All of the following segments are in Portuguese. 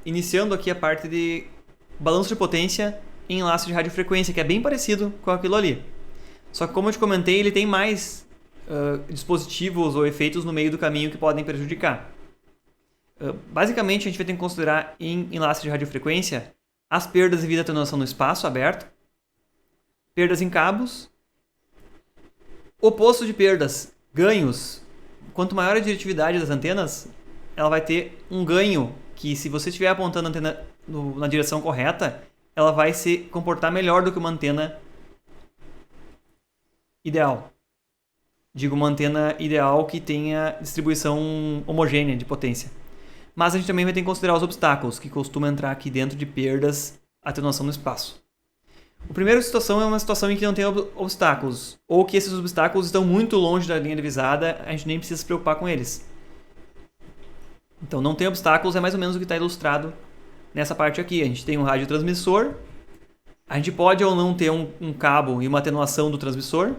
iniciando aqui a parte de balanço de potência em enlace de radiofrequência, que é bem parecido com aquilo ali. Só que, como eu te comentei, ele tem mais dispositivos ou efeitos no meio do caminho que podem prejudicar. Basicamente, a gente vai ter que considerar em enlace de radiofrequência as perdas devido à atenuação no espaço aberto, perdas em cabos, oposto de perdas, ganhos. Quanto maior a diretividade das antenas, ela vai ter um ganho que, se você estiver apontando a antena na direção correta, ela vai se comportar melhor do que uma antena ideal. Digo, uma antena ideal que tenha distribuição homogênea de potência. Mas a gente também vai ter que considerar os obstáculos, que costumam entrar aqui dentro de perdas, atenuação no espaço. A primeira situação é uma situação em que não tem obstáculos, ou que esses obstáculos estão muito longe da linha divisada, a gente nem precisa se preocupar com eles. Então, não tem obstáculos é mais ou menos o que está ilustrado nessa parte aqui. A gente tem um radiotransmissor, a gente pode ou não ter um cabo e uma atenuação do transmissor.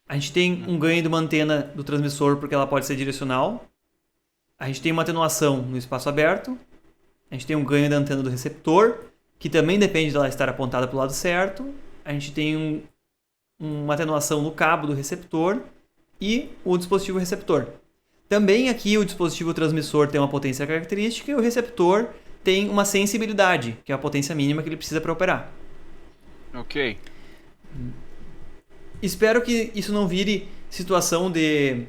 A gente tem um ganho de uma antena do transmissor porque ela pode ser direcional. A gente tem uma atenuação no espaço aberto. A gente tem um ganho da antena do receptor, que também depende dela estar apontada para o lado certo. A gente tem uma atenuação no cabo do receptor e o dispositivo receptor. Também aqui o dispositivo transmissor tem uma potência característica e o receptor tem uma sensibilidade, que é a potência mínima que ele precisa para operar. Ok. Espero que isso não vire situação de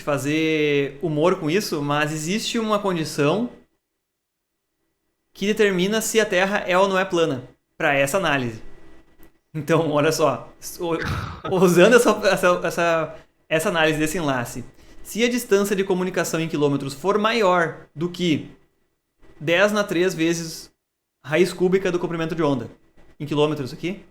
fazer humor com isso, mas existe uma condição que determina se a Terra é ou não é plana, para essa análise. Então, olha só, usando essa análise desse enlace, se a distância de comunicação em quilômetros for maior do que 10 na 3 vezes raiz cúbica do comprimento de onda, em quilômetros aqui,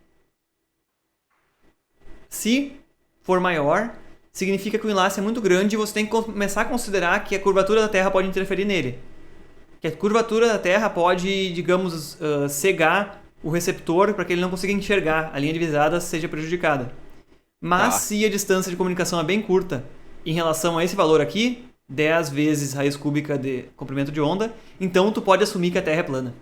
se for maior, significa que o enlace é muito grande e você tem que começar a considerar que a curvatura da Terra pode interferir nele. Que a curvatura da Terra pode, digamos, cegar o receptor para que ele não consiga enxergar, a linha divisada seja prejudicada. Mas se a distância de comunicação é bem curta em relação a esse valor aqui, 10 vezes raiz cúbica de comprimento de onda, então tu pode assumir que a Terra é plana.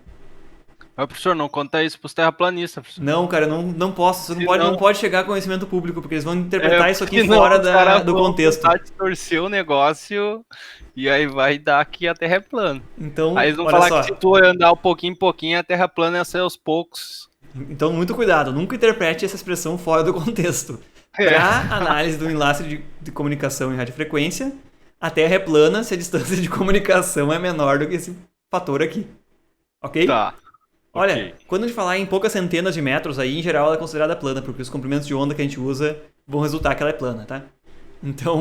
Mas, professor, não conta isso pros terraplanistas, professor. Não, cara, não posso. Você não pode chegar a conhecimento público, porque eles vão interpretar isso aqui fora do contexto. Distorcer o negócio e aí vai dar que a Terra é plana. Então, aí eles vão olha falar só, que se tu andar um pouquinho em pouquinho, a Terra plana é ser aos poucos. Então, muito cuidado. Nunca interprete essa expressão fora do contexto. Para análise do enlace de comunicação em radiofrequência, a Terra é plana se a distância de comunicação é menor do que esse fator aqui. Ok? Tá. Olha, Ok. quando a gente falar em poucas centenas de metros, aí em geral ela é considerada plana, porque os comprimentos de onda que a gente usa vão resultar que ela é plana, tá? Então,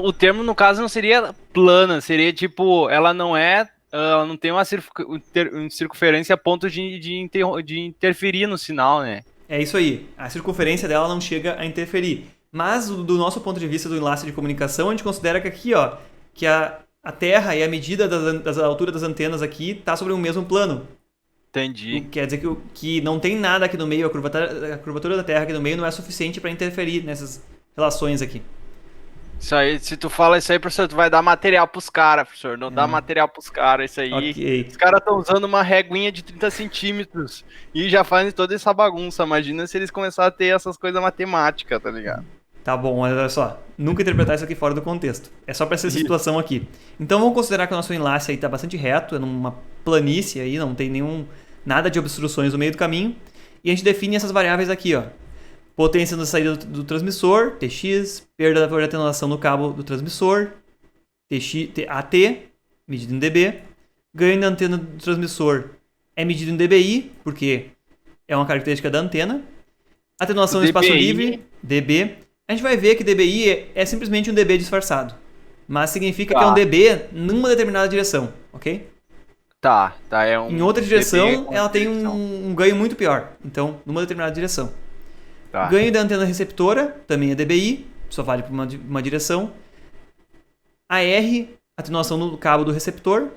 O termo, no caso, não seria plana, seria tipo, ela não tem uma circunferência a ponto de interferir no sinal, né? é isso aí. A circunferência dela não chega a interferir. Mas, do nosso ponto de vista do enlace de comunicação, a gente considera que aqui, ó, que a Terra e a medida das alturas das antenas aqui está sobre o mesmo plano. Entendi. Quer dizer que não tem nada aqui no meio, a curvatura da Terra aqui no meio não é suficiente para interferir nessas relações aqui. Isso aí, se tu fala isso aí, professor, tu vai dar material pros caras, professor. Não dá material pros caras, isso aí. Ok. Os caras estão usando uma reguinha de 30 centímetros e já fazem toda essa bagunça. Imagina se eles começarem a ter essas coisas matemáticas, tá ligado? Tá bom, mas olha só. Nunca interpretar isso aqui fora do contexto. É só para essa situação aqui. Então vamos considerar que o nosso enlace aí tá bastante reto, é numa planície aí, não tem nada de obstruções no meio do caminho. E a gente define essas variáveis aqui, ó. Potência na saída do transmissor, Tx, perda por atenuação no cabo do transmissor, AT, medido em dB. Ganho da antena do transmissor é medido em dBi, porque é uma característica da antena. Atenuação no espaço livre, dB. A gente vai ver que dBi é simplesmente um dB disfarçado. Mas significa que é um dB numa determinada direção, ok? Tá. Em outra direção, ela tem um ganho muito pior. Então, numa determinada direção. Tá. Ganho da antena receptora, também é dBi, só vale para uma direção. AR, atenuação no cabo do receptor.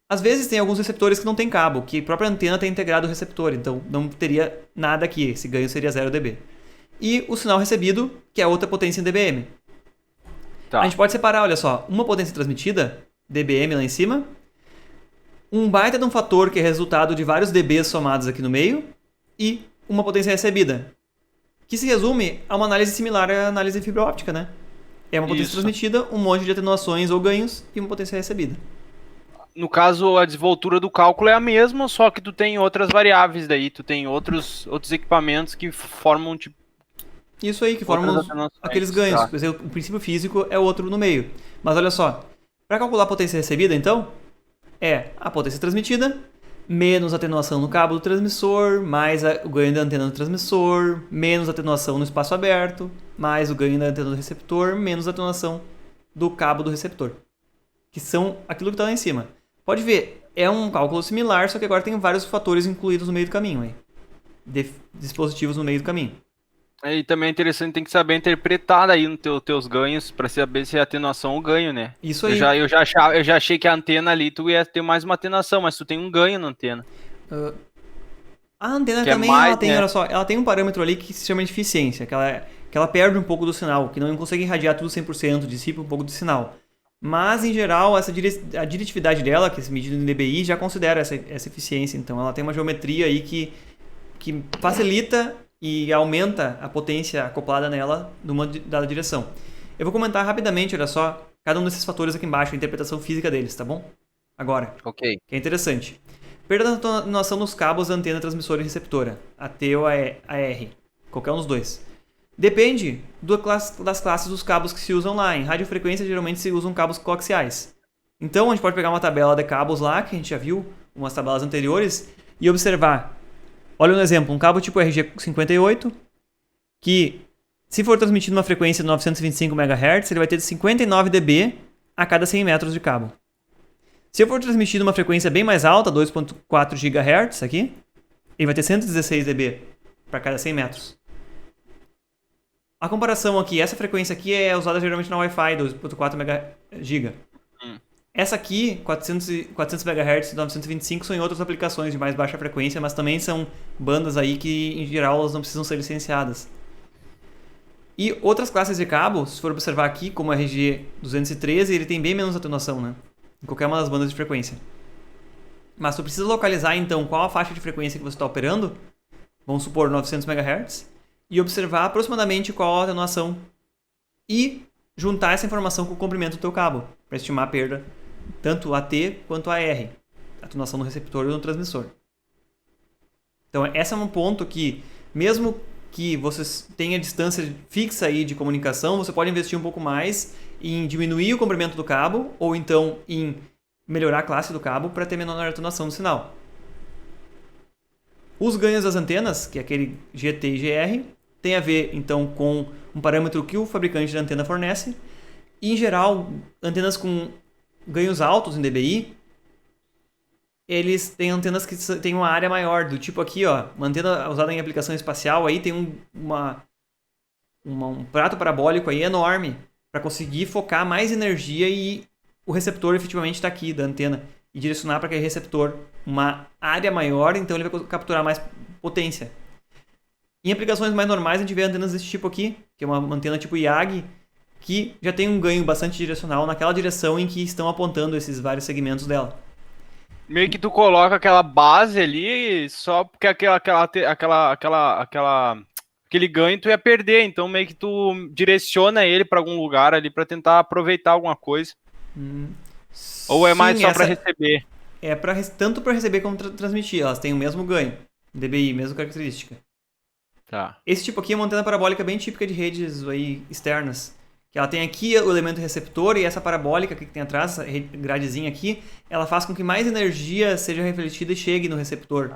Às vezes tem alguns receptores que não tem cabo, que a própria antena tem integrado o receptor, então não teria nada aqui, esse ganho seria 0 dB. E o sinal recebido, que é outra potência em dBm. Tá. A gente pode separar, olha só, uma potência transmitida, dBm lá em cima, um baita de um fator que é resultado de vários dBs somados aqui no meio e uma potência recebida, que se resume a uma análise similar à análise de fibra óptica, né? É uma potência transmitida, um monte de atenuações ou ganhos e uma potência recebida. No caso, a desenvoltura do cálculo é a mesma, só que tu tem outras variáveis daí, tu tem outros equipamentos que formam tipo. Isso aí, que formam aqueles ganhos. Tá. Por exemplo, o princípio físico é outro no meio. Mas olha só, para calcular a potência recebida, então, é a potência transmitida menos atenuação no cabo do transmissor, mais o ganho da antena do transmissor, menos atenuação no espaço aberto, mais o ganho da antena do receptor, menos atenuação do cabo do receptor. Que são aquilo que está lá em cima. Pode ver, é um cálculo similar, só que agora tem vários fatores incluídos no meio do caminho. Aí. Dispositivos no meio do caminho. E também é interessante, tem que saber interpretar aí nos teus ganhos para saber se é atenuação ou ganho, né? Isso aí. Eu já achei que a antena ali tu ia ter mais uma atenuação, mas tu tem um ganho na antena. A antena que também ela tem, olha só, ela tem um parâmetro ali que se chama de eficiência, que ela perde um pouco do sinal, que não consegue irradiar tudo 100%, dissipa um pouco do sinal. Mas, em geral, a diretividade dela, que é medida em dBi, já considera essa eficiência. Então, ela tem uma geometria aí que facilita e aumenta a potência acoplada nela numa dada direção. Eu vou comentar rapidamente, olha só, cada um desses fatores aqui embaixo, a interpretação física deles, tá bom? Agora, ok. Que é interessante. Perda da atenuação nos cabos da antena transmissora e receptora, AT ou AR, qualquer um dos dois. Depende das classes dos cabos que se usam lá. Em radiofrequência, geralmente se usam cabos coaxiais. Então, a gente pode pegar uma tabela de cabos lá, que a gente já viu, umas tabelas anteriores, e observar. Olha um exemplo, um cabo tipo RG58, que se for transmitido numa frequência de 925 MHz, ele vai ter 59 dB a cada 100 metros de cabo. Se for transmitido numa frequência bem mais alta, 2.4 GHz aqui, ele vai ter 116 dB para cada 100 metros. A comparação aqui, essa frequência aqui é usada geralmente na Wi-Fi, 2.4 GB. Essa aqui, 400 MHz e 925, são em outras aplicações de mais baixa frequência, mas também são bandas aí que, em geral, elas não precisam ser licenciadas. E outras classes de cabo, se for observar aqui, como o RG213, ele tem bem menos atenuação, né? Em qualquer uma das bandas de frequência. Mas tu precisa localizar, então, qual a faixa de frequência que você está operando, vamos supor 900 MHz, e observar aproximadamente qual a atenuação e juntar essa informação com o comprimento do teu cabo, para estimar a perda, tanto AT quanto AR, atenuação no receptor e no transmissor. Então, esse é um ponto que, mesmo que você tenha distância fixa aí de comunicação, você pode investir um pouco mais em diminuir o comprimento do cabo ou então em melhorar a classe do cabo para ter menor atenuação do sinal. Os ganhos das antenas, que é aquele GT e GR, tem a ver então com um parâmetro que o fabricante da antena fornece. E, em geral, antenas com ganhos altos em dBi, eles têm antenas que têm uma área maior, do tipo aqui, ó, uma antena usada em aplicação espacial, aí tem um prato parabólico aí enorme para conseguir focar mais energia e o receptor efetivamente está aqui da antena e direcionar para aquele receptor uma área maior, então ele vai capturar mais potência. Em aplicações mais normais, a gente vê antenas desse tipo aqui, que é uma antena tipo IAG, que já tem um ganho bastante direcional naquela direção em que estão apontando esses vários segmentos dela. Meio que tu coloca aquela base ali só porque aquele ganho tu ia perder, então meio que tu direciona ele para algum lugar ali para tentar aproveitar alguma coisa. Ou é mais só para receber? É tanto para receber como transmitir, elas têm o mesmo ganho, dBi, mesma característica. Tá. Esse tipo aqui é uma antena parabólica bem típica de redes aí externas. Que ela tem aqui o elemento receptor e essa parabólica que tem atrás, essa gradezinha aqui, ela faz com que mais energia seja refletida e chegue no receptor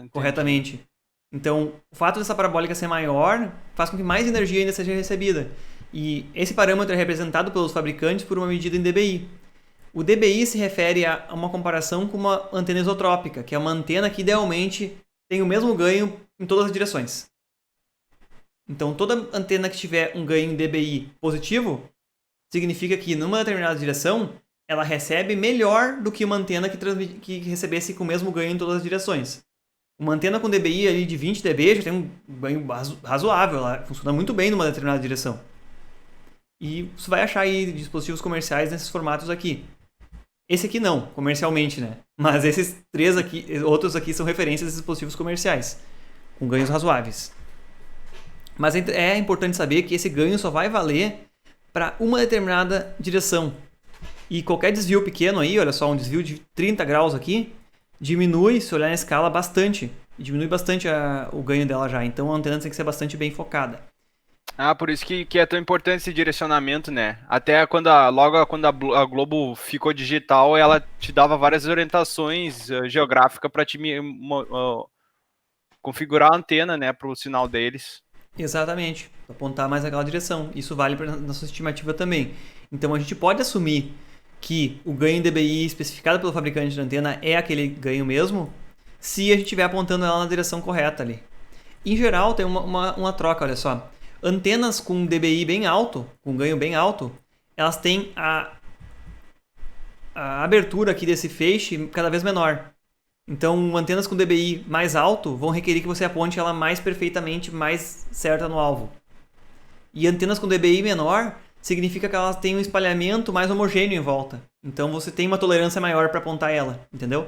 corretamente. Então, o fato dessa parabólica ser maior faz com que mais energia ainda seja recebida. E esse parâmetro é representado pelos fabricantes por uma medida em dBi. O dBi se refere a uma comparação com uma antena isotrópica, que é uma antena que idealmente tem o mesmo ganho em todas as direções. Então, toda antena que tiver um ganho em dBi positivo, significa que numa determinada direção, ela recebe melhor do que uma antena que recebesse com o mesmo ganho em todas as direções. Uma antena com dBi ali de 20 dB já tem um ganho razoável, ela funciona muito bem numa determinada direção. E você vai achar aí dispositivos comerciais nesses formatos aqui. Esse aqui não, comercialmente, né? Mas esses três aqui, outros aqui são referências de dispositivos comerciais, com ganhos razoáveis. Mas é importante saber que esse ganho só vai valer para uma determinada direção. E qualquer desvio pequeno aí, olha só, um desvio de 30 graus aqui, diminui, se olhar na escala, bastante. Diminui bastante o ganho dela já. Então a antena tem que ser bastante bem focada. Ah, por isso que é tão importante esse direcionamento, né? Até quando logo quando a Globo ficou digital, ela te dava várias orientações geográficas para te configurar a antena, né, para o sinal deles. Exatamente, apontar mais aquela direção. Isso vale para nossa estimativa também. Então a gente pode assumir que o ganho em dBi especificado pelo fabricante da antena é aquele ganho mesmo, se a gente estiver apontando ela na direção correta ali. Em geral, tem uma troca, olha só. Antenas com dBi bem alto, com ganho bem alto, elas têm a abertura aqui desse feixe cada vez menor. Então, antenas com dBi mais alto vão requerer que você aponte ela mais perfeitamente, mais certa no alvo. E antenas com dBi menor significa que elas têm um espalhamento mais homogêneo em volta. Então, você tem uma tolerância maior para apontar ela, entendeu?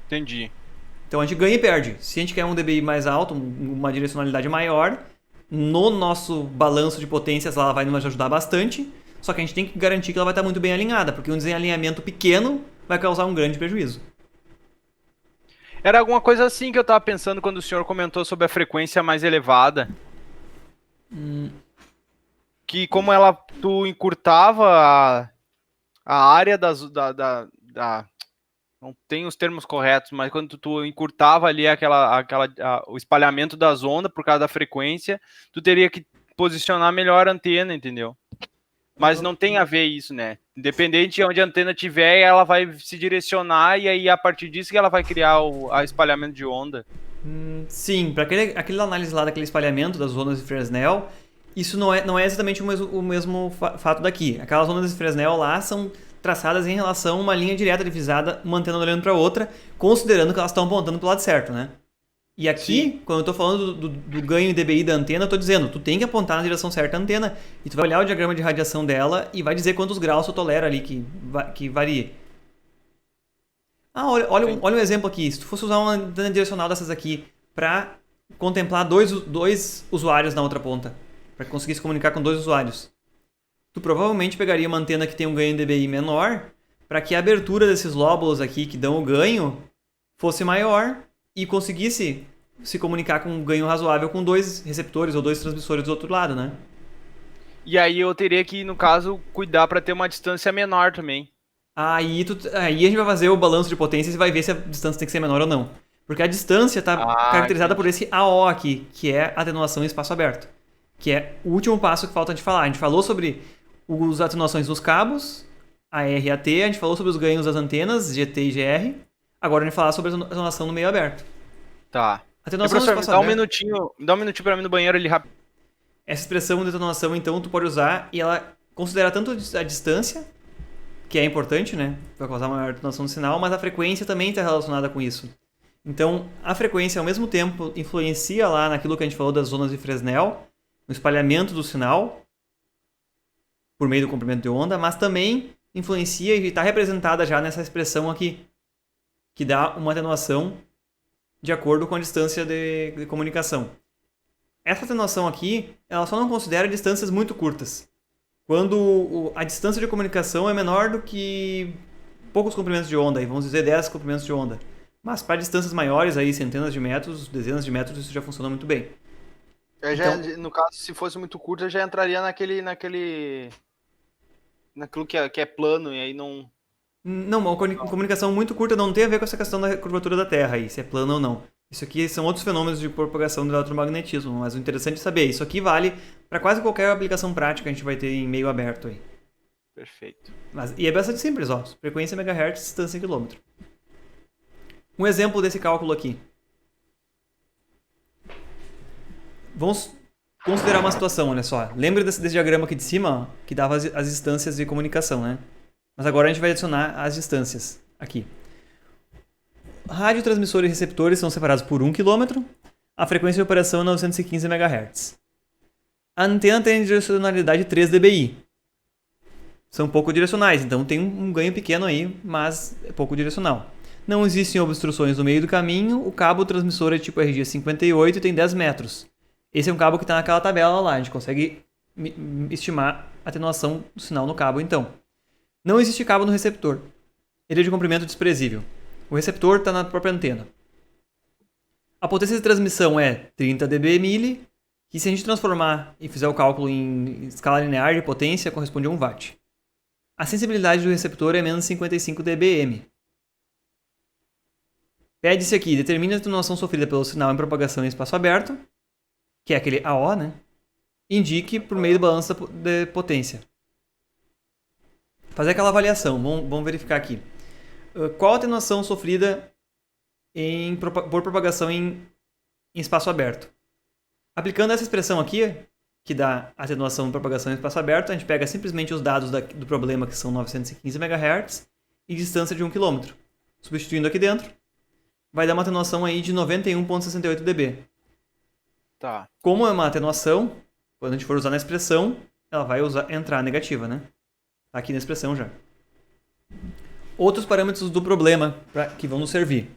Entendi. Então, a gente ganha e perde. Se a gente quer um dBi mais alto, uma direcionalidade maior, no nosso balanço de potências ela vai nos ajudar bastante, só que a gente tem que garantir que ela vai estar muito bem alinhada, porque um desalinhamento pequeno vai causar um grande prejuízo. Era alguma coisa assim que eu tava pensando quando o senhor comentou sobre a frequência mais elevada. Que como tu encurtava a área não tem os termos corretos, mas quando tu encurtava ali o espalhamento das ondas por causa da frequência, tu teria que posicionar melhor a antena, entendeu? Mas não tem a ver isso, né? Independente de onde a antena tiver, ela vai se direcionar e aí a partir disso que ela vai criar o espalhamento de onda. Sim, para aquele análise lá daquele espalhamento das ondas de Fresnel, isso não é exatamente o mesmo fato daqui. Aquelas ondas de Fresnel lá são traçadas em relação a uma linha direta divisada, uma antena olhando para outra, considerando que elas estão apontando para o lado certo, né? E aqui, sim, quando eu estou falando do ganho em dBi da antena, eu estou dizendo, tu tem que apontar na direção certa a antena, e tu vai olhar o diagrama de radiação dela e vai dizer quantos graus tu tolera ali que varia. Olha um exemplo aqui. Se tu fosse usar uma antena direcional dessas aqui para contemplar dois usuários na outra ponta, para conseguir se comunicar com dois usuários, tu provavelmente pegaria uma antena que tem um ganho em dBi menor para que a abertura desses lóbulos aqui que dão o ganho fosse maior e conseguisse se comunicar com um ganho razoável com dois receptores ou dois transmissores do outro lado, né? E aí eu teria que, no caso, cuidar para ter uma distância menor também. Aí a gente vai fazer o balanço de potências e vai ver se a distância tem que ser menor ou não. Porque a distância está caracterizada por esse AO aqui, que é atenuação em espaço aberto. Que é o último passo que falta de falar. A gente falou sobre as atenuações dos cabos, AR e AT, a gente falou sobre os ganhos das antenas, GT e GR. Agora a gente vai falar sobre a atenuação no meio aberto. Tá. Atenuação no espaço dá um aberto. dá um minutinho para mim no banheiro ali rápido. Essa expressão de atenuação, então, tu pode usar e ela considera tanto a distância, que é importante, né? Vai causar uma maior atenuação do sinal, mas a frequência também está relacionada com isso. Então, a frequência, ao mesmo tempo, influencia lá naquilo que a gente falou das zonas de Fresnel, no espalhamento do sinal, por meio do comprimento de onda, mas também influencia e está representada já nessa expressão aqui, que dá uma atenuação de acordo com a distância de comunicação. Essa atenuação aqui, ela só não considera distâncias muito curtas. Quando a distância de comunicação é menor do que poucos comprimentos de onda, vamos dizer 10 comprimentos de onda. Mas para distâncias maiores, aí, centenas de metros, dezenas de metros, isso já funciona muito bem. Então, no caso, se fosse muito curta, já entraria naquilo que é plano e aí não... Não, uma comunicação muito curta não tem a ver com essa questão da curvatura da Terra, aí, se é plano ou não. Isso aqui são outros fenômenos de propagação do eletromagnetismo, mas o interessante é saber, isso aqui vale para quase qualquer aplicação prática que a gente vai ter em meio aberto aí. Perfeito. E é bastante simples, ó. Frequência MHz, distância quilômetro. Um exemplo desse cálculo aqui. Vamos considerar uma situação, olha só. Lembra desse diagrama aqui de cima, ó, que dava as distâncias de comunicação, né? Mas agora a gente vai adicionar as distâncias aqui. Radiotransmissores e receptores são separados por 1 km. A frequência de operação é 915 MHz. A antena tem direcionalidade 3 dBi. são pouco direcionais, então tem um ganho pequeno aí, mas é pouco direcional. Não existem obstruções no meio do caminho, o cabo transmissor é tipo RG 58 e tem 10 metros. Esse é um cabo que está naquela tabela lá, a gente consegue estimar a atenuação do sinal no cabo então. Não existe cabo no receptor. Ele é de comprimento desprezível. O receptor está na própria antena. A potência de transmissão é 30 dB/mili, que se a gente transformar e fizer o cálculo em escala linear de potência, corresponde a 1 watt. A sensibilidade do receptor é menos 55 dBm. Pede-se aqui, determine a atenuação sofrida pelo sinal em propagação em espaço aberto, que é aquele AO, né? Indique por meio do balanço de potência. Fazer aquela avaliação, vamos verificar aqui. Qual a atenuação sofrida por propagação em espaço aberto? Aplicando essa expressão aqui, que dá atenuação de propagação em espaço aberto, a gente pega simplesmente os dados do problema, que são 915 MHz, e distância de 1 km. Substituindo aqui dentro, vai dar uma atenuação aí de 91,68 dB. Tá. Como é uma atenuação, quando a gente for usar na expressão, ela vai entrar negativa, né? Tá aqui na expressão já. Outros parâmetros do problema que vão nos servir.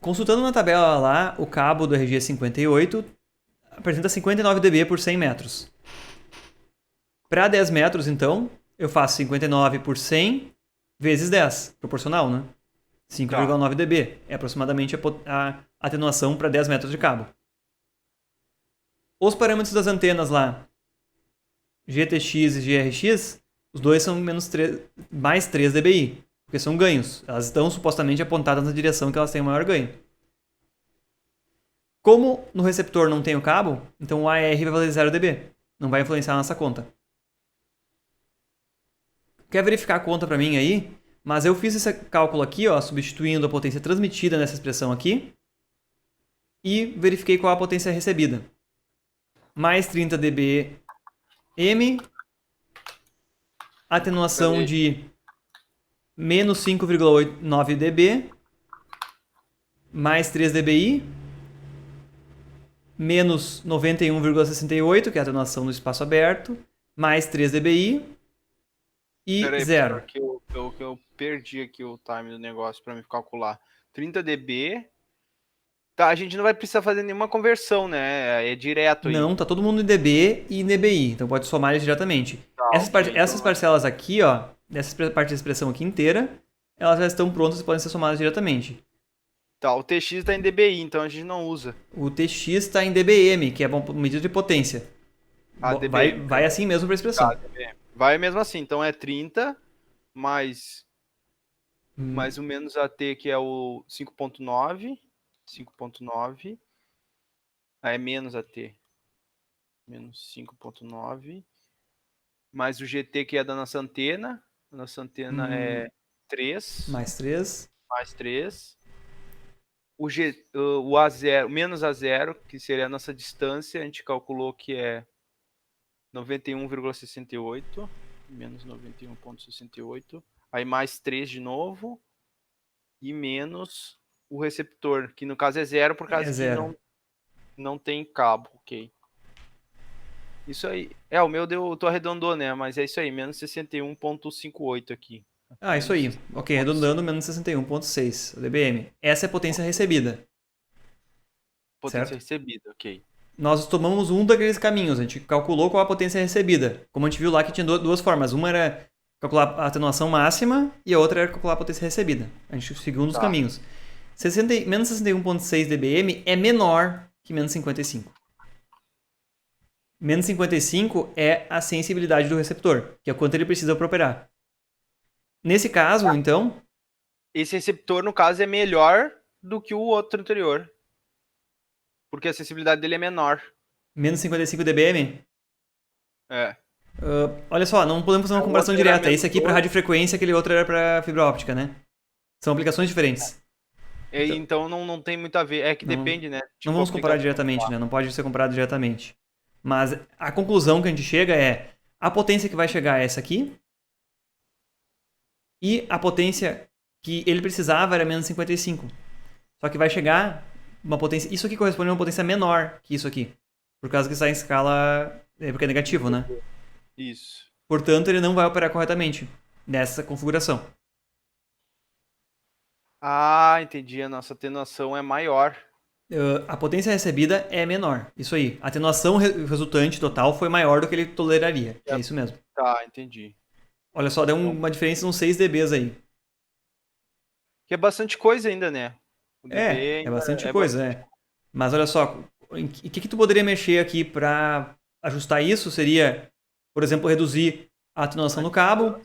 Consultando na tabela lá, o cabo do RG 58 apresenta 59 dB por 100 metros. Para 10 metros, então, eu faço 59 por 100 vezes 10, proporcional, né? 5,9 dB. É aproximadamente a atenuação para 10 metros de cabo. Os parâmetros das antenas lá, GTX e GRX, os dois são mais 3 dBi, porque são ganhos. Elas estão supostamente apontadas na direção que elas têm o maior ganho. Como no receptor não tem o cabo, então o AR vai valer 0 dB. Não vai influenciar a nossa conta. Quer verificar a conta para mim aí? Mas eu fiz esse cálculo aqui, ó, substituindo a potência transmitida nessa expressão aqui. E verifiquei qual a potência recebida. Mais 30 dBm. Atenuação de menos 5,9 dB. Mais 3 dBi. Menos 91,68, que é a atenuação no espaço aberto. Mais 3 dBi. E Peraí, 0. Que eu perdi aqui o time do negócio para me calcular. 30 dB. Tá, a gente não vai precisar fazer nenhuma conversão, né? É direto aí. Não, tá todo mundo em dB e em dBi, então pode somar eles diretamente. Tá, Essas parcelas aqui, ó, dessa parte da expressão aqui inteira, elas já estão prontas e podem ser somadas diretamente. Tá, o TX está em dBi, então a gente não usa. O TX está em dBm, que é medida de potência. Vai assim mesmo para a expressão. Tá, vai mesmo assim, então é 30 mais o menos AT, que é o 5.9. 5.9. Aí é menos AT. Menos 5.9. Mais o GT, que é da nossa antena. A nossa antena é 3. Mais 3. Mais 3. O A0, menos A0, que seria a nossa distância, a gente calculou que é 91,68. Menos 91,68. Aí mais 3 de novo. E menos o receptor, que no caso é 0, por causa que não tem cabo, ok. Isso aí. O meu tu arredondou, né? Mas é isso aí, menos 61,58 aqui. Isso aí. Ok, arredondando, menos 61,6 dBm. Essa é a potência recebida. Potência recebida, ok. Nós tomamos um daqueles caminhos, a gente calculou qual a potência recebida. Como a gente viu lá que tinha duas formas. Uma era calcular a atenuação máxima e a outra era calcular a potência recebida. A gente seguiu um dos caminhos. Menos 61,6 dBm é menor que menos 55. Menos 55 é a sensibilidade do receptor, que é quanto ele precisa para operar. Nesse caso, então... Esse receptor, no caso, é melhor do que o outro anterior. Porque a sensibilidade dele é menor. Menos 55 dBm? É. Olha só, não podemos fazer uma comparação direta. Esse aqui para radiofrequência, aquele outro era para fibra óptica, né? São aplicações diferentes. Então não tem muito a ver. É que depende, né? Não vamos comparar diretamente, né? Não pode ser comparado diretamente. Mas a conclusão que a gente chega é a potência que vai chegar é essa aqui. E a potência que ele precisava era menos 55. Só que vai chegar uma potência... Isso aqui corresponde a uma potência menor que isso aqui. Por causa que está em escala... Porque é negativo, né? Isso. Portanto, ele não vai operar corretamente nessa configuração. Ah, entendi. A nossa atenuação é maior. A potência recebida é menor. Isso aí. A atenuação resultante total foi maior do que ele toleraria. É isso mesmo. Tá, entendi. Olha só, deu Então, uma diferença de uns 6 dBs aí. que é bastante coisa ainda, né? O dB É ainda bastante é coisa, bastante. é. Mas olha só, em que tu poderia mexer aqui para ajustar isso? Seria, por exemplo, reduzir a atenuação no cabo,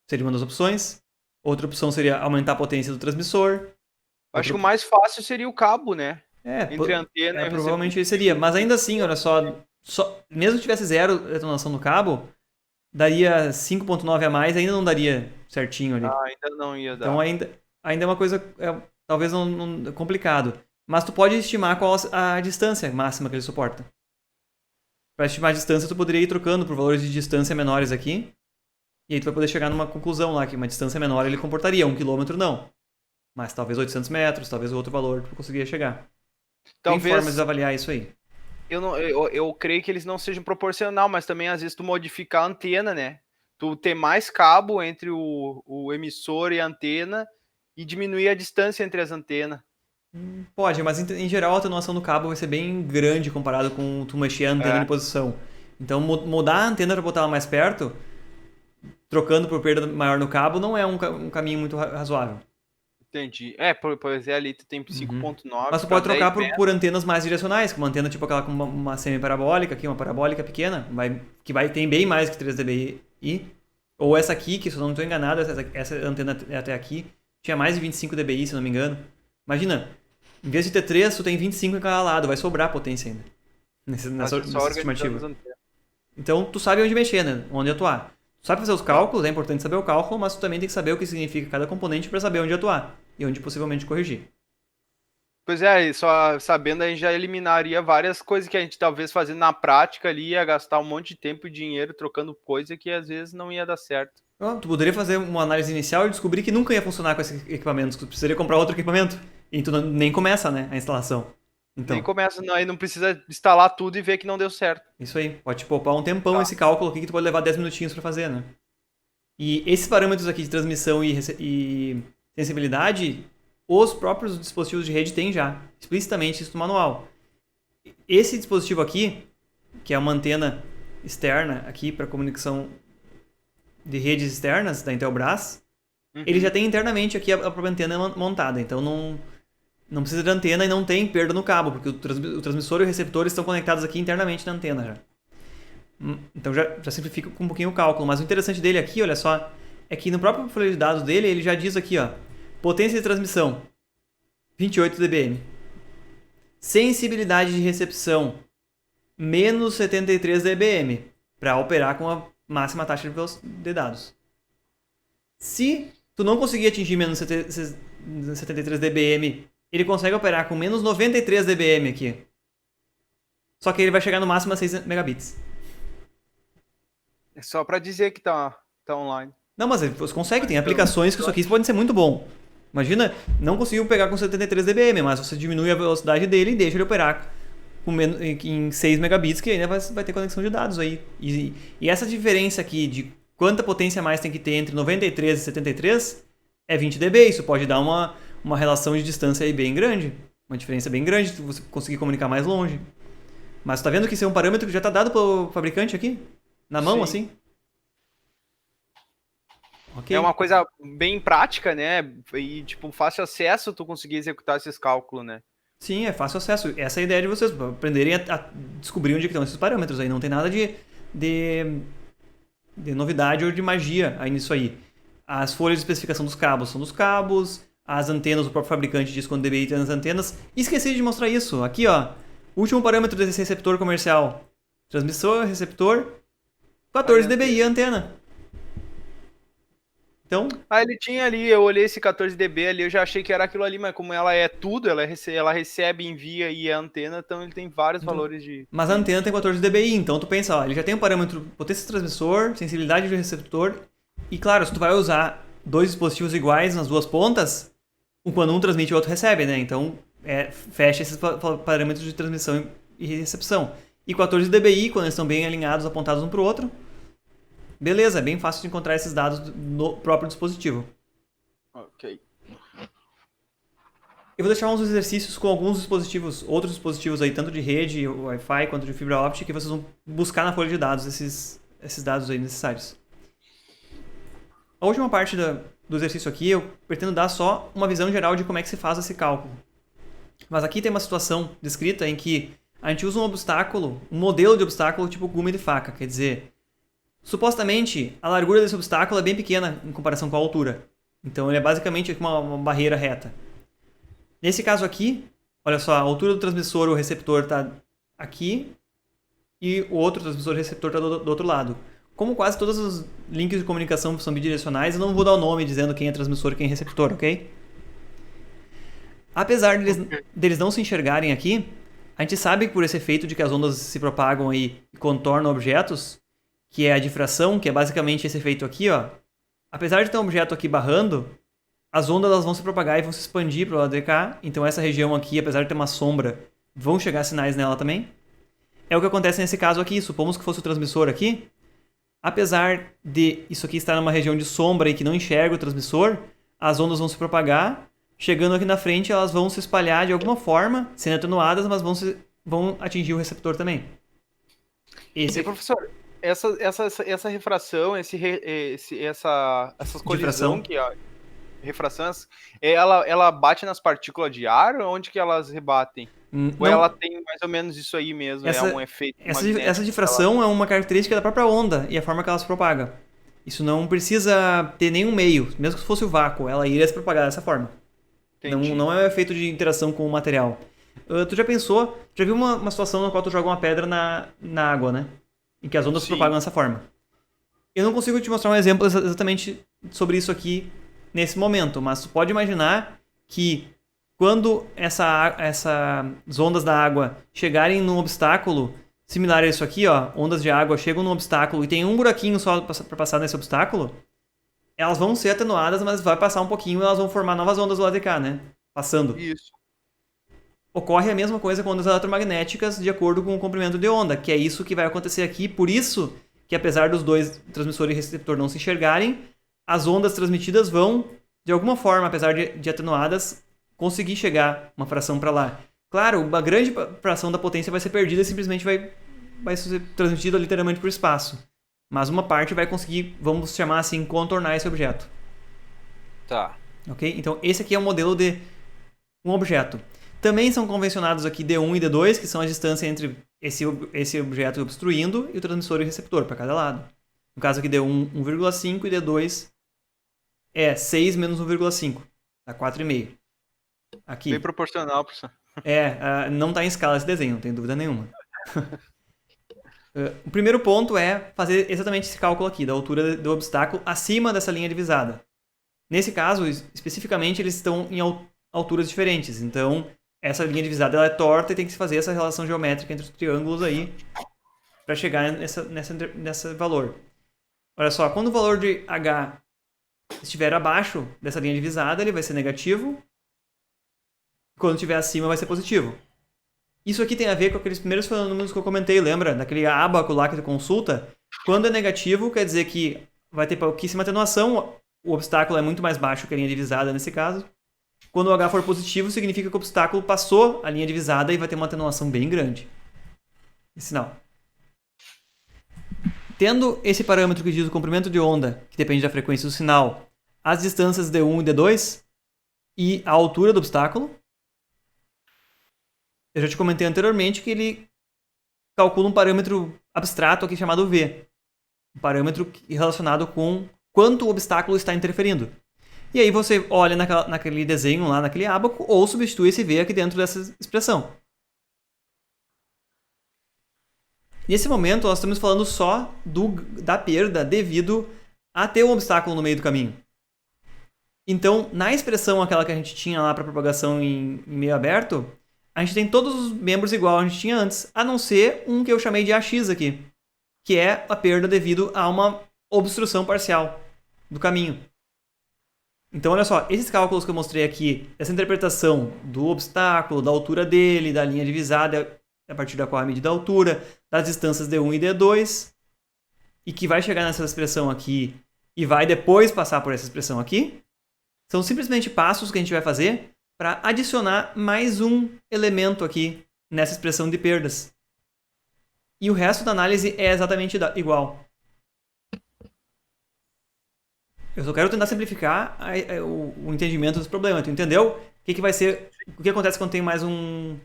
seria uma das opções. Outra opção seria aumentar a potência do transmissor. Acho Outra, que o mais fácil seria o cabo, né? é, Entre a antena e o provavelmente ele receptor. seria. Mas ainda assim, olha só, mesmo que tivesse zero atenuação no cabo, daria 5,9 a mais, ainda não daria certinho ali. Ah, ainda não ia Então dar. ainda é uma coisa, talvez não complicado. Mas tu pode estimar qual a distância máxima que ele suporta. Para estimar a distância, tu poderia ir trocando por valores de distância menores aqui. E aí tu vai poder chegar numa conclusão lá, que uma distância menor ele comportaria, 1 km não. Mas talvez 800 metros, talvez outro valor tu conseguiria chegar. Tem formas Talvez de avaliar isso aí. eu creio que eles não sejam proporcional, mas também às vezes tu modificar a antena, né? Tu ter mais cabo entre o emissor e a antena e diminuir a distância entre as antenas. Pode, mas em geral a atenuação do cabo vai ser bem grande comparado com tu mexer a antena É, de posição. Então mudar a antena para botar ela mais perto, trocando por perda maior no cabo, não é um caminho muito razoável. entendi. É, pois é, ali tu tem Uhum. 5.9 Mas tu para pode 10 trocar por metros. antenas mais direcionais, como uma antena tipo aquela com uma semi-parabólica aqui, uma parabólica pequena, tem bem mais que 3 dBi. Ou essa aqui, que se eu não estou enganado, essa antena até aqui, tinha mais de 25 dBi, se eu não me engano. Imagina, em vez de ter 3, tu tem 25 em cada lado, vai sobrar potência ainda, Mas é só nessa organizando estimativa. as antenas. Então, tu sabe onde mexer, né? Onde atuar. Tu sabe fazer os cálculos, é importante saber o cálculo, mas tu também tem que saber o que significa cada componente para saber onde atuar e onde possivelmente corrigir. Pois é, e só sabendo a gente já eliminaria várias coisas que a gente talvez fazendo na prática ali ia gastar um monte de tempo e dinheiro trocando coisa que às vezes não ia dar certo. Então, tu poderia fazer uma análise inicial e descobrir que nunca ia funcionar com esse equipamento, que tu precisaria comprar outro equipamento. E tu nem começa, né, a instalação. Nem Então, começa, não, aí não precisa instalar tudo e ver que não deu certo. isso aí. Pode te poupar um tempão Tá. esse cálculo aqui que tu pode levar 10 minutinhos para fazer, né? E esses parâmetros aqui de transmissão e sensibilidade, os próprios dispositivos de rede têm já, explicitamente isso no manual. Esse dispositivo aqui, que é uma antena externa aqui para comunicação de redes externas da Intelbras, ele já tem internamente aqui a própria antena montada, então não precisa de antena e não tem perda no cabo, porque o transmissor e o receptor estão conectados aqui internamente na antena já. Então já simplifica um pouquinho o cálculo, mas o interessante dele aqui, olha só, é que no próprio folha de dados dele, ele já diz aqui, ó, potência de transmissão, 28 dBm. Sensibilidade de recepção, menos 73 dBm, para operar com a máxima taxa de dados. Se tu não conseguir atingir menos 73 dBm, ele consegue operar com menos 93 dBm aqui. Só que ele vai chegar no máximo a 6 megabits. É só para dizer que tá online. Não, mas você consegue, tem aplicações que isso aqui pode ser muito bom. Imagina, não conseguiu pegar com 73 dBm, mas você diminui a velocidade dele e deixa ele operar em 6 megabits, que ainda vai ter conexão de dados aí. E essa diferença aqui de quanta potência mais tem que ter entre 93 e 73 é 20 dB. Isso pode dar uma relação de distância aí bem grande. Uma diferença bem grande, se você conseguir comunicar mais longe. Mas tá vendo que isso é um parâmetro que já tá dado pelo fabricante aqui? Na mão, Sim. assim? Ok. É uma coisa bem prática, né? E, tipo, fácil acesso tu conseguir executar esses cálculos, né? Sim, é fácil acesso. Essa é a ideia de vocês, aprenderem a descobrir onde estão esses parâmetros aí. Não tem nada de novidade ou de magia aí nisso aí. As folhas de especificação dos cabos são dos cabos, as antenas, o próprio fabricante diz quando DBI tem nas antenas. E esqueci de mostrar isso. Aqui, ó. Último parâmetro desse receptor comercial. Transmissor, receptor, 14 dBi a antena. Então, ele tinha ali, eu olhei esse 14 dB ali, eu já achei que era aquilo ali, mas como ela é tudo, ela recebe, envia e é antena, então ele tem vários valores de... mas a antena tem 14 dBi, então tu pensa, ó, ele já tem um parâmetro potência do transmissor, sensibilidade do receptor, e claro, se tu vai usar dois dispositivos iguais nas duas pontas, quando um transmite o outro recebe, né? Então, fecha esses parâmetros de transmissão e recepção. E 14 dBi, quando eles estão bem alinhados, apontados um para o outro, Beleza, é bem fácil de encontrar esses dados no próprio dispositivo. Ok. Eu vou deixar uns exercícios com alguns dispositivos, outros dispositivos aí, tanto de rede, Wi-Fi, quanto de fibra óptica, que vocês vão buscar na folha de dados esses dados aí necessários. A última parte do exercício aqui, eu pretendo dar só uma visão geral de como é que se faz esse cálculo. Mas aqui tem uma situação descrita em que a gente usa um obstáculo, um modelo de obstáculo tipo gume de faca, quer dizer, supostamente a largura desse obstáculo é bem pequena em comparação com a altura. Então ele é basicamente uma barreira reta. Nesse caso aqui, olha só, a altura do transmissor ou receptor está aqui e o outro transmissor e receptor está do outro lado. Como quase todos os links de comunicação são bidirecionais, eu não vou dar o nome dizendo quem é transmissor e quem é receptor, ok? Apesar deles não se enxergarem aqui, a gente sabe que por esse efeito de que as ondas se propagam e contornam objetos, que é a difração, que é basicamente esse efeito aqui, ó. Apesar de ter um objeto aqui barrando, as ondas elas vão se propagar e vão se expandir para o lado de cá. Então essa região aqui, apesar de ter uma sombra, vão chegar sinais nela também. É o que acontece nesse caso aqui. Supomos que fosse o transmissor aqui. Apesar de isso aqui estar numa região de sombra e que não enxerga o transmissor, as ondas vão se propagar. Chegando aqui na frente, elas vão se espalhar de alguma forma, sendo atenuadas, mas vão atingir o receptor também. Professor, essa refração, essas colisão que a refração, ela bate nas partículas de ar ou onde que elas rebatem? Ou ela tem mais ou menos isso aí mesmo, é um efeito magnético? Essa difração é uma característica da própria onda e a forma que ela se propaga. Isso não precisa ter nenhum meio, mesmo que fosse o vácuo, ela iria se propagar dessa forma. Não é um efeito de interação com o material. Tu já viu uma situação na qual tu joga uma pedra na água, né? Em que as ondas se propagam dessa forma. Eu não consigo te mostrar um exemplo exatamente sobre isso aqui nesse momento, mas tu pode imaginar que quando essas ondas da água chegarem num obstáculo similar a isso aqui, ó, ondas de água chegam num obstáculo e tem um buraquinho só para passar nesse obstáculo, elas vão ser atenuadas, mas vai passar um pouquinho e elas vão formar novas ondas do lado de cá, né? Passando. Isso. Ocorre a mesma coisa com ondas eletromagnéticas de acordo com o comprimento de onda, que é isso que vai acontecer aqui. Por isso que apesar dos dois, transmissor e receptor, não se enxergarem, as ondas transmitidas vão, de alguma forma, apesar de atenuadas, conseguir chegar uma fração para lá. Claro, uma grande fração da potência vai ser perdida e simplesmente vai ser transmitida literalmente por espaço. Mas uma parte vai conseguir, vamos chamar assim, contornar esse objeto. Tá. Ok? Então, esse aqui é o modelo de um objeto. Também são convencionados aqui D1 e D2, que são a distância entre esse objeto obstruindo e o transmissor e o receptor, para cada lado. No caso aqui D1, 1,5 e D2 é 6 menos 1,5. Dá 4,5. Aqui. Bem proporcional, professor. Não está em escala esse desenho, não tem dúvida nenhuma. O primeiro ponto é fazer exatamente esse cálculo aqui, da altura do obstáculo acima dessa linha divisada. Nesse caso, especificamente, eles estão em alturas diferentes. Então, essa linha divisada ela é torta e tem que se fazer essa relação geométrica entre os triângulos aí para chegar nesse valor. Olha só, quando o valor de H estiver abaixo dessa linha divisada, ele vai ser negativo. Quando estiver acima, vai ser positivo. Isso aqui tem a ver com aqueles primeiros fenômenos que eu comentei, lembra? Daquele ábaco lá que tu consulta. Quando é negativo, quer dizer que vai ter pouquíssima atenuação, o obstáculo é muito mais baixo que a linha divisada nesse caso. Quando o H for positivo, significa que o obstáculo passou a linha divisada e vai ter uma atenuação bem grande. Esse sinal. Tendo esse parâmetro que diz o comprimento de onda, que depende da frequência do sinal, as distâncias D1 e D2 e a altura do obstáculo, eu já te comentei anteriormente que ele calcula um parâmetro abstrato aqui chamado V. Um parâmetro relacionado com quanto o obstáculo está interferindo. E aí você olha naquele desenho lá, naquele ábaco, ou substitui esse V aqui dentro dessa expressão. Nesse momento, nós estamos falando só da perda devido a ter um obstáculo no meio do caminho. Então, na expressão aquela que a gente tinha lá para propagação em meio aberto, a gente tem todos os membros igual a gente tinha antes, a não ser um que eu chamei de AX aqui, que é a perda devido a uma obstrução parcial do caminho. Então, olha só, esses cálculos que eu mostrei aqui, essa interpretação do obstáculo, da altura dele, da linha divisada, a partir da qual é a medida da altura, das distâncias D1 e D2, e que vai chegar nessa expressão aqui e vai depois passar por essa expressão aqui, são simplesmente passos que a gente vai fazer para adicionar mais um elemento aqui nessa expressão de perdas. E o resto da análise é exatamente igual. Eu só quero tentar simplificar o entendimento dos problemas. Tu entendeu? O que vai ser? O que acontece quando tem mais um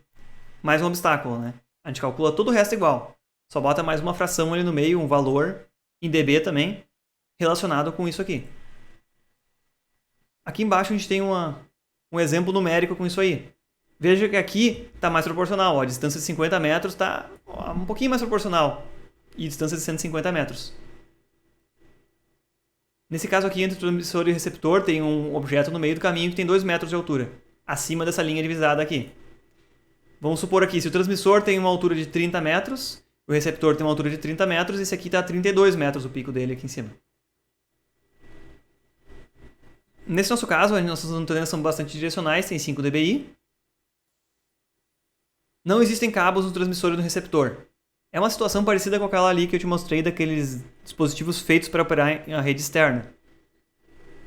obstáculo, né? A gente calcula todo o resto igual. Só bota mais uma fração ali no meio, um valor em dB também, relacionado com isso aqui. Aqui embaixo a gente tem um exemplo numérico com isso aí. Veja que aqui está mais proporcional. A distância de 50 metros está um pouquinho mais proporcional. E a distância de 150 metros. Nesse caso aqui, entre o transmissor e o receptor, tem um objeto no meio do caminho que tem 2 metros de altura, acima dessa linha divisada aqui. Vamos supor aqui, se o transmissor tem uma altura de 30 metros, o receptor tem uma altura de 30 metros, esse aqui está a 32 metros o pico dele aqui em cima. Nesse nosso caso, as nossas antenas são bastante direcionais, tem 5 dBi. Não existem cabos no transmissor e no receptor. É uma situação parecida com aquela ali que eu te mostrei daqueles dispositivos feitos para operar em rede externa.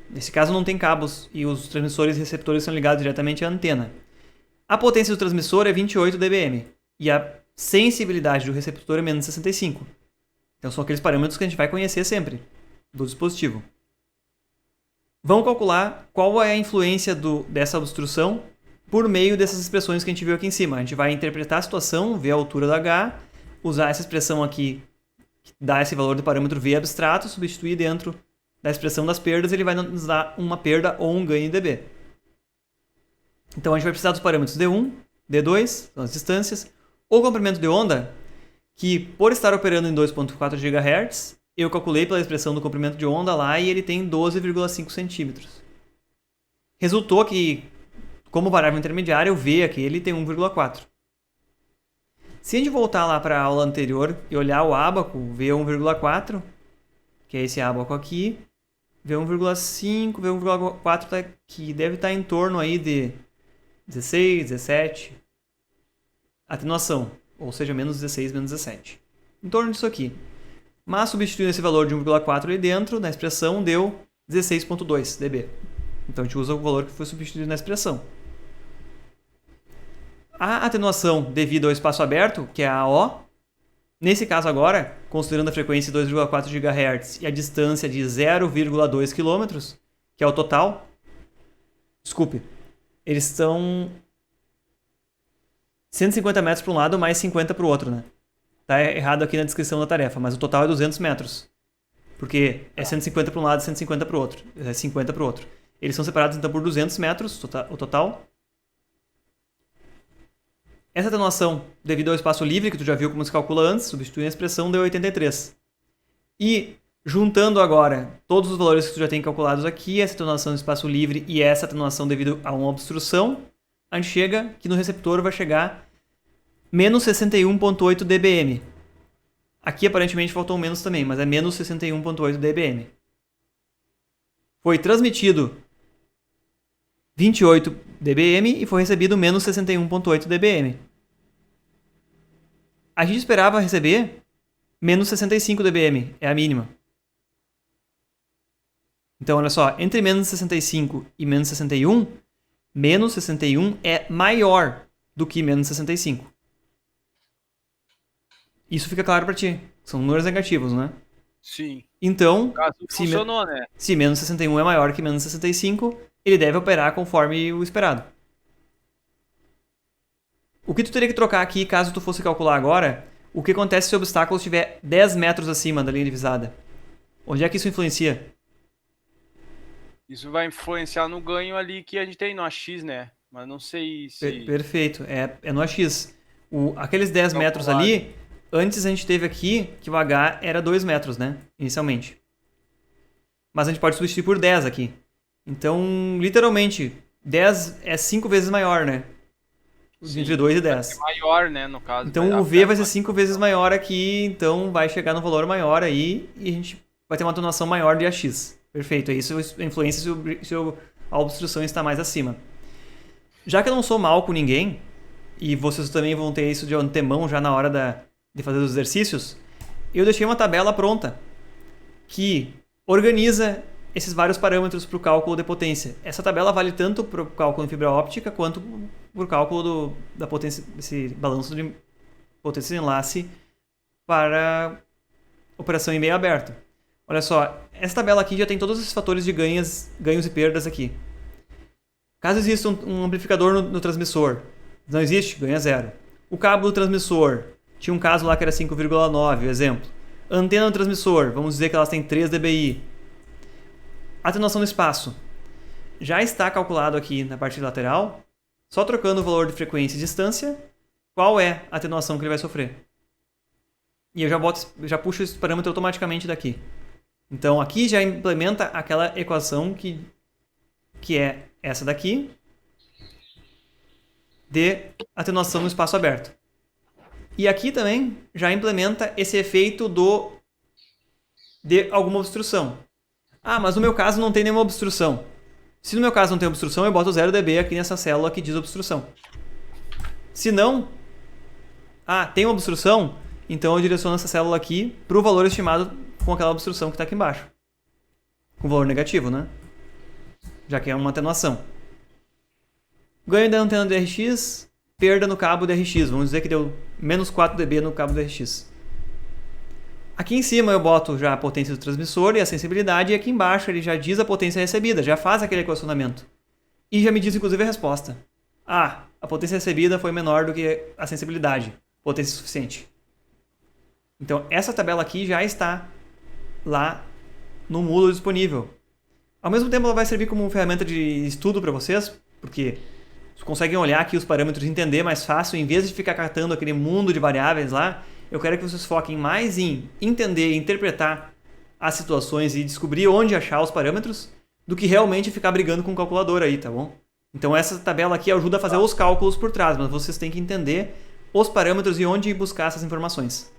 Nesse caso não tem cabos e os transmissores e receptores são ligados diretamente à antena. A potência do transmissor é 28 dBm e a sensibilidade do receptor é menos 65. Então são aqueles parâmetros que a gente vai conhecer sempre do dispositivo. Vamos calcular qual é a influência dessa obstrução por meio dessas expressões que a gente viu aqui em cima. A gente vai interpretar a situação, ver a altura da H, usar essa expressão aqui, que dá esse valor do parâmetro V abstrato, substituir dentro da expressão das perdas, ele vai nos dar uma perda ou um ganho em dB. Então a gente vai precisar dos parâmetros D1, D2, são as distâncias, o comprimento de onda, que por estar operando em 2.4 GHz, eu calculei pela expressão do comprimento de onda lá e ele tem 12,5 centímetros. Resultou que, como variável intermediária, o V aqui tem 1,4. Se a gente voltar lá para a aula anterior e olhar o ábaco, V1,4, que é esse ábaco aqui, V1,5, V1,4 tá aqui, deve estar em torno aí de 16, 17. Atenuação, ou seja, menos 16, menos 17. Em torno disso aqui. Mas substituindo esse valor de 1,4 ali dentro, na expressão, deu 16,2 dB. Então a gente usa o valor que foi substituído na expressão. A atenuação devido ao espaço aberto, que é a AO, nesse caso agora, considerando a frequência de 2,4 GHz e a distância de 0,2 km, que é o total, desculpe, eles estão 150 metros para um lado mais 50 para o outro, né? Tá errado aqui na descrição da tarefa, mas o total é 200 metros. Porque é 150 para um lado e 150 para o outro. É 50 para o outro. Eles são separados então por 200 metros, o total. Essa atenuação, devido ao espaço livre, que tu já viu como se calcula antes, substituindo a expressão, deu 83. E, juntando agora todos os valores que tu já tem calculados aqui, essa atenuação do espaço livre e essa atenuação devido a uma obstrução, a gente chega que no receptor vai chegar menos 61,8 dBm. Aqui aparentemente faltou um menos também, mas é menos 61,8 dBm. Foi transmitido 28 dBm e foi recebido menos 61,8 dBm. A gente esperava receber menos 65 dBm, é a mínima. Então, olha só, entre menos 65 e menos 61 é maior do que menos 65. Isso fica claro para ti. São números negativos, né? Sim. Então, No caso, funcionou, né? Se menos 61 é maior que menos 65, ele deve operar conforme o esperado. O que tu teria que trocar aqui, caso tu fosse calcular agora, o que acontece se o obstáculo estiver 10 metros acima da linha divisada? Onde é que isso influencia? Isso vai influenciar no ganho ali que a gente tem no AX, né? Mas não sei se... Perfeito, é no AX. Aqueles 10 metros ali, antes a gente teve aqui que o H era 2 metros, né? Inicialmente. Mas a gente pode substituir por 10 aqui. Então, literalmente, 10 é 5 vezes maior, né? Entre 2 e 10. É maior, né, no caso. Então o V vai ser 5 vezes maior aqui, então vai chegar no valor maior aí e a gente vai ter uma atenuação maior de AX. Perfeito, isso influencia se a obstrução está mais acima. Já que eu não sou mal com ninguém, e vocês também vão ter isso de antemão já na hora de fazer os exercícios, eu deixei uma tabela pronta que organiza esses vários parâmetros para o cálculo de potência. Essa tabela vale tanto para o cálculo em fibra óptica quanto para o cálculo da potência, desse balanço de potência de enlace para operação em meio aberto. Olha só, essa tabela aqui já tem todos esses fatores de ganhos e perdas aqui. Caso exista um amplificador no transmissor, não existe, ganha 0. O cabo do transmissor, tinha um caso lá que era 5,9, exemplo. A antena do transmissor, vamos dizer que elas têm 3 dBi. Atenuação no espaço. Já está calculado aqui na parte lateral, só trocando o valor de frequência e distância, qual é a atenuação que ele vai sofrer. E eu já puxo esse parâmetro automaticamente daqui. Então aqui já implementa aquela equação que é essa daqui, de atenuação no espaço aberto. E aqui também já implementa esse efeito de alguma obstrução. Ah, mas no meu caso não tem nenhuma obstrução. Se no meu caso não tem obstrução, eu boto 0 dB aqui nessa célula que diz obstrução. Se não, tem uma obstrução, então eu direciono essa célula aqui para o valor estimado com aquela obstrução que está aqui embaixo. Com valor negativo, né? Já que é uma atenuação. Ganho da antena DRX, perda no cabo DRX. Vamos dizer que deu menos 4 dB no cabo DRX. Aqui em cima eu boto já a potência do transmissor e a sensibilidade, e aqui embaixo ele já diz a potência recebida, já faz aquele equacionamento. E já me diz inclusive a resposta. A potência recebida foi menor do que a sensibilidade. Potência suficiente. Então essa tabela aqui já está lá no Moodle disponível. Ao mesmo tempo ela vai servir como ferramenta de estudo para vocês, porque vocês conseguem olhar aqui os parâmetros e entender mais fácil, em vez de ficar catando aquele mundo de variáveis lá. Eu quero que vocês foquem mais em entender e interpretar as situações e descobrir onde achar os parâmetros, do que realmente ficar brigando com o calculador aí, tá bom? Então essa tabela aqui ajuda a fazer os cálculos por trás, mas vocês têm que entender os parâmetros e onde buscar essas informações.